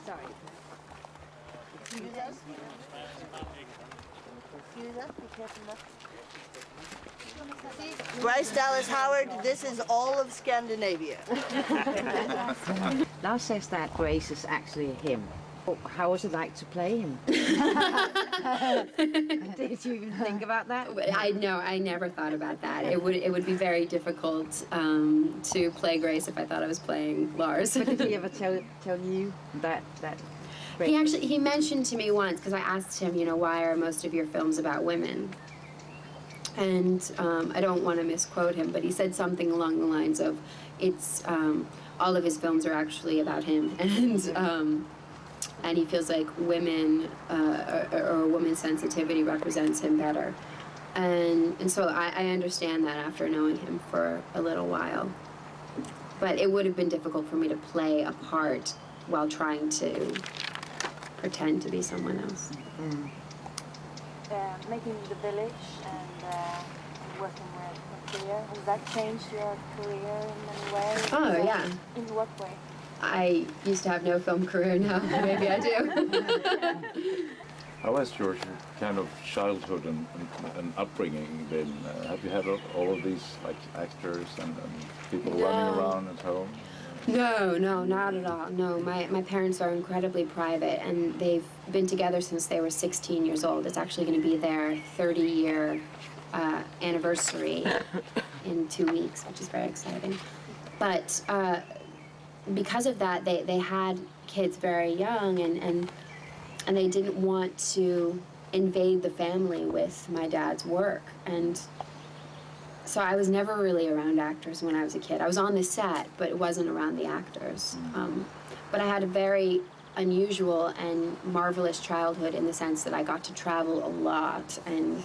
Sorry. Excuse us. Excuse us. Be careful not. Bryce Dallas Howard, this is all of Scandinavia. Lars says that Grace is actually him. How was it like to play him? Did you even think about that? I never thought about that. It would be very difficult to play Grace if I thought I was playing Lars. But did he ever tell you that Grace? He mentioned to me once, because I asked him, why are most of your films about women? And I don't want to misquote him, but he said something along the lines of, it's all of his films are actually about him, and he feels like women or women's sensitivity represents him better. And so I understand that after knowing him for a little while. But it would have been difficult for me to play a part while trying to pretend to be someone else. Mm. Making The Village and working with Maria, has that changed your career in any way? Oh, yeah. In what way? I used to have no film career now. Maybe I do. How has your kind of childhood and upbringing been? Have you had all of these like actors and people running around at home? No, not at all. No, my parents are incredibly private, and they've been together since they were 16 years old. It's actually going to be their 30-year anniversary in 2 weeks, which is very exciting. But because of that, they had kids very young, and they didn't want to invade the family with my dad's work. And so I was never really around actors when I was a kid. I was on the set, but it wasn't around the actors. But I had a very unusual and marvelous childhood in the sense that I got to travel a lot, and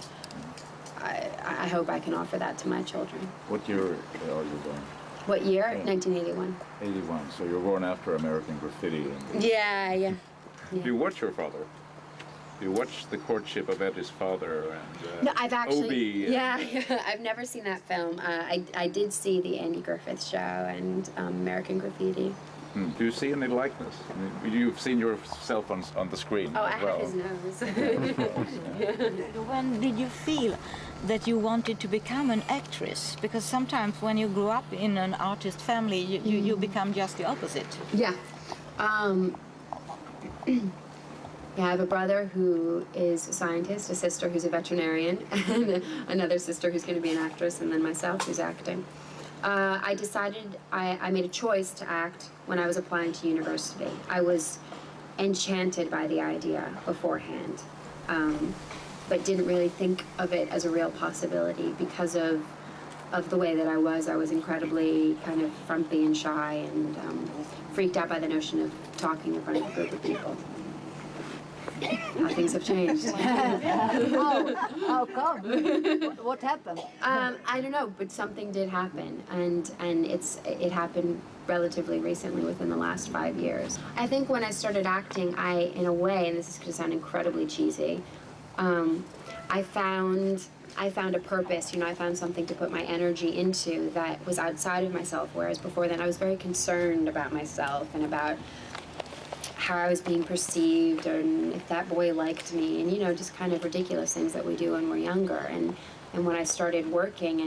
I hope I can offer that to my children. What year are you born? What year? Yeah. 1981. 81, so you're born after American Graffiti. Yeah. Do you watch your father? Do you watch The Courtship of Eddie's Father and No, I've actually... Obie? Yeah, I've never seen that film. I did see the Andy Griffith Show and American Graffiti. Do you see any likeness? I mean, you've seen yourself on the screen Oh, as I well. had his nose. When did you feel that you wanted to become an actress? Because sometimes when you grow up in an artist family, you become just the opposite. Yeah. Yeah, I have a brother who is a scientist, a sister who's a veterinarian, and another sister who's going to be an actress, and then myself who's acting. I decided, I made a choice to act when I was applying to university. I was enchanted by the idea beforehand, but didn't really think of it as a real possibility because of the way that I was. I was incredibly kind of frumpy and shy and freaked out by the notion of talking in front of a group of people. How things have changed. How come? What happened? I don't know, but something did happen, and it happened relatively recently, within the last 5 years. I think when I started acting, in a way, and this is going to sound incredibly cheesy, I found a purpose. I found something to put my energy into that was outside of myself, whereas before then I was very concerned about myself and about how I was being perceived, or if that boy liked me, and just kind of ridiculous things that we do when we're younger. And when I started working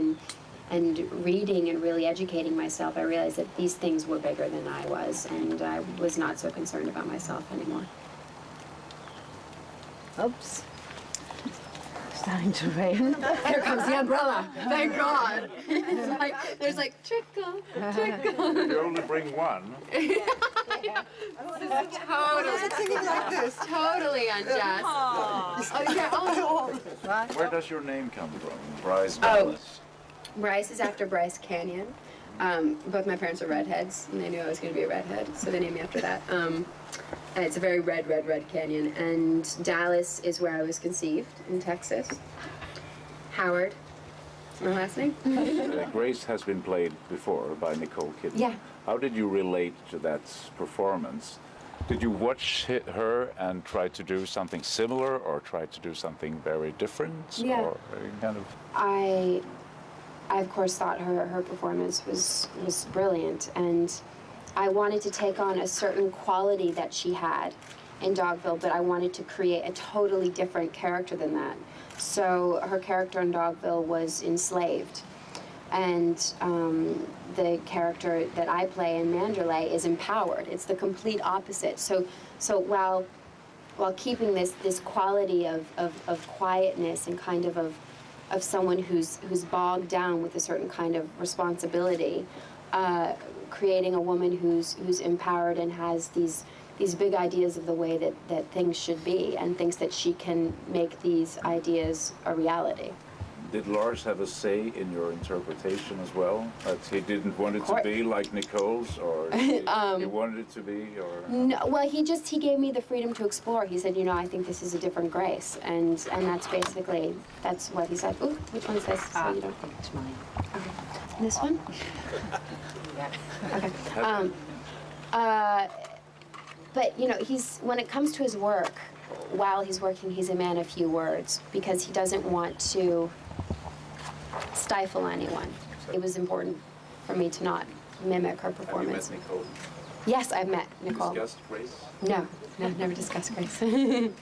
and reading and really educating myself, I realized that these things were bigger than I was, and I was not so concerned about myself anymore. Oops. Starting to rain. Here comes the umbrella. Thank God. There's like trickle. You only bring one. Totally unjust. Where does your name come from? Bryce Dallas. Bryce is after Bryce Canyon. Both my parents are redheads, and they knew I was going to be a redhead, so they named me after that. And it's a very red canyon. And Dallas is where I was conceived, in Texas. Howard is my last name. Grace has been played before by Nicole Kidman. Yeah. How did you relate to that performance? Did you watch her and try to do something similar, or try to do something very different? Yeah. Or kind of... I of course thought her performance was brilliant, and I wanted to take on a certain quality that she had in Dogville, but I wanted to create a totally different character than that. So her character in Dogville was enslaved, and the character that I play in Manderlay is empowered. It's the complete opposite. So while keeping this quality of quietness and kind of someone who's bogged down with a certain kind of responsibility, creating a woman who's empowered and has these big ideas of the way that things should be, and thinks that she can make these ideas a reality. Did Lars have a say in your interpretation as well? That he didn't want it to be like Nicole's, or he wanted it to be, or? No, well, he gave me the freedom to explore. He said, you know, I think this is a different Grace, and that's basically, that's what he said. Ooh, which one is this? So you don't... I think it's mine. Okay. This one? Yeah. Okay. But, you know, when it comes to his work, while he's working, he's a man of few words, because he doesn't want to stifle anyone. It was important for me to not mimic her performance. Have you met Nicole? Yes, I've met Nicole. Discussed Grace? No, never discussed Grace. I mean,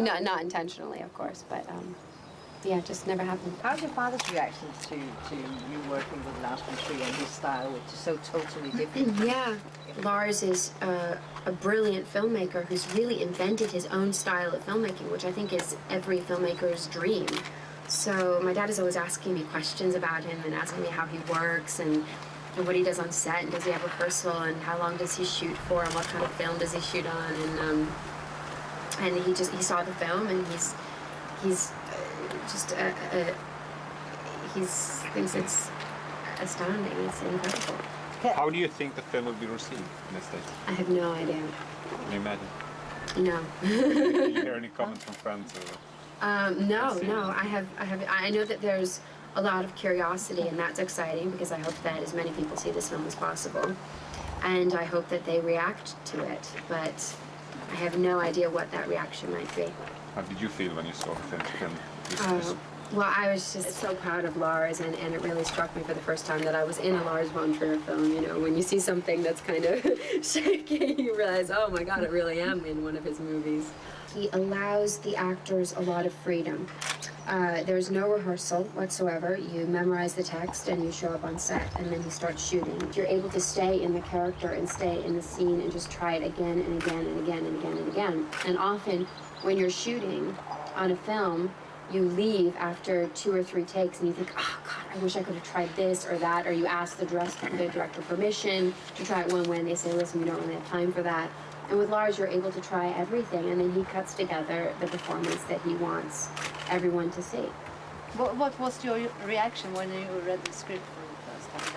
not intentionally, of course, but yeah, it just never happened. How's your father's reaction to you working with Lars von Trier and his style, which is so totally different? Yeah, Lars is a brilliant filmmaker who's really invented his own style of filmmaking, which I think is every filmmaker's dream. So my dad is always asking me questions about him and asking me how he works and what he does on set, and does he have rehearsal, and how long does he shoot for, and what kind of film does he shoot on, and he saw the film, and he's he thinks it's astounding. It's incredible. How do you think the film will be received in the States? I have no idea. Can you imagine? No. Do you hear any comments from friends? No. I know that there's a lot of curiosity, and that's exciting, because I hope that as many people see this film as possible, and I hope that they react to it. But I have no idea what that reaction might be. How did you feel when you saw the film? Well, I was just so proud of Lars, and it really struck me for the first time that I was in a Lars von Trier film. You know, when you see something that's kind of shaky, you realize, oh my God, I really am in one of his movies. He allows the actors a lot of freedom. There's no rehearsal whatsoever. You memorize the text and you show up on set, and then you start shooting. You're able to stay in the character and stay in the scene and just try it again and again and again and again and again. And often, when you're shooting on a film, you leave after 2 or 3 takes and you think, oh God, I wish I could have tried this or that, or you ask the director permission to try it one way, and they say, listen, we don't really have time for that. And with Lars, you're able to try everything, and then he cuts together the performance that he wants everyone to see. What was your reaction when you read the script for the first time?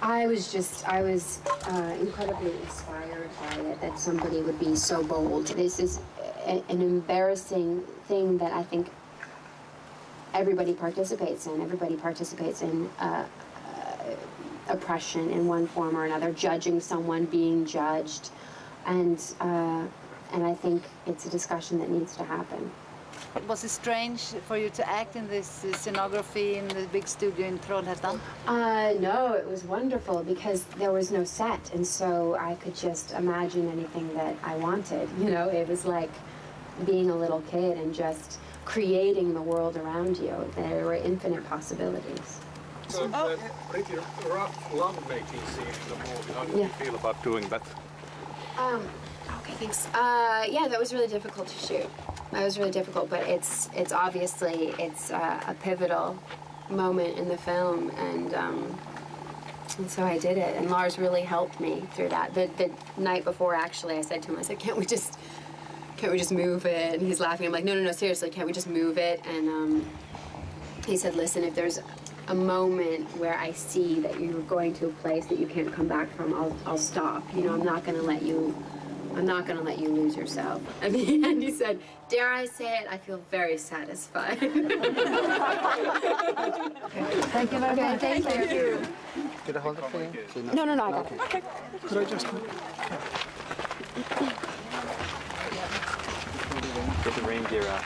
I was incredibly inspired by it, that somebody would be so bold. This is an embarrassing thing that I think everybody participates in. Everybody participates in oppression in one form or another, judging someone, being judged, and I think it's a discussion that needs to happen. Was it strange for you to act in this scenography in the big studio in Trollhättan? No, it was wonderful, because there was no set, and so I could just imagine anything that I wanted. You know, it was like being a little kid and just creating the world around you. There were infinite possibilities. So a pretty rough love-making scene in the movie. How did you feel about doing that? Okay, thanks. Yeah, that was really difficult to shoot. That was really difficult, but it's obviously a pivotal moment in the film, and so I did it. And Lars really helped me through that. The night before, actually, I said to him, I said, can't we just move it? And he's laughing. I'm like, no, seriously, can't we just move it? And he said, listen, if there's a moment where I see that you're going to a place that you can't come back from, I'll stop. You know, I'm not going to let you lose yourself. At the end, he said, dare I say it, I feel very satisfied. Thank you very much. Thank you. Could I hold it for you? No, I got it. Okay. Could I just... Get the reindeer out.